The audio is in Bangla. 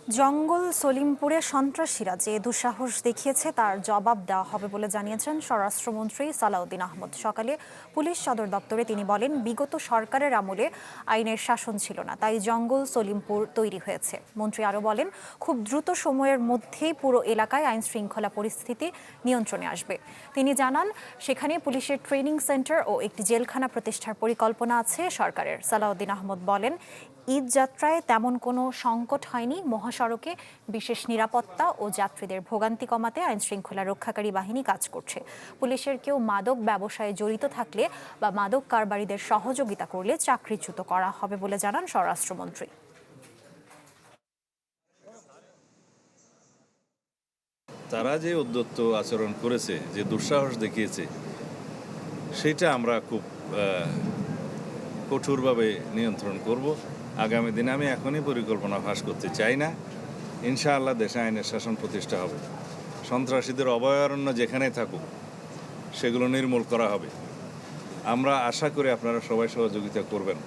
জঙ্গল সলিমপুরে সন্ত্রাসীরা যে দুঃসাহস দেখিয়েছে তার জবাব দেওয়া হবে বলে জানিয়েছেন স্বরাষ্ট্রমন্ত্রী সালাউদ্দিন আহমদ। সকালে পুলিশ সদর দপ্তরে তিনি বলেন, বিগত সরকারের আমলে আইনের শাসন ছিল না, তাই জঙ্গল সলিমপুর তৈরি হয়েছে। মন্ত্রী আরও বলেন, খুব দ্রুত সময়ের মধ্যেই পুরো এলাকায় আইন শৃঙ্খলা পরিস্থিতি নিয়ন্ত্রণে আসবে। তিনি জানান, সেখানে পুলিশের ট্রেনিং সেন্টার ও একটি জেলখানা প্রতিষ্ঠার পরিকল্পনা আছে সরকারের। সালাউদ্দিন আহমদ বলেন, ঈদ যাত্রায় তেমন কোনো সংকট হয়নি। মহাসড়কে বিশেষ নিরাপত্তা ও যাত্রীদের ভোগান্তি কমাতে আইন শৃঙ্খলা রক্ষাকারী বাহিনী কাজ করছে। পুলিশের কেউ মাদক ব্যবসায় জড়িত থাকলে বা মাদক কারবারিদের সহযোগিতা করলে চাকরিচ্যুত করা হবে বলে জানান স্বরাষ্ট্রমন্ত্রী। তারা যে উদ্যত্ত আচরণ করেছে, যে দুঃসাহস দেখিয়েছে, সেটা আমরা খুব কঠোরভাবে নিয়ন্ত্রণ করব আগামী দিনে। আমি এখনই পরিকল্পনা ফাঁস করতে চাই না। ইনশাআল্লাহ দেশে আইনের শাসন প্রতিষ্ঠা হবে। সন্ত্রাসীদের অভয়ারণ্য যেখানে থাকুক সেগুলো নির্মূল করা হবে। আমরা আশা করি আপনারা সবাই সহযোগিতা করবেন।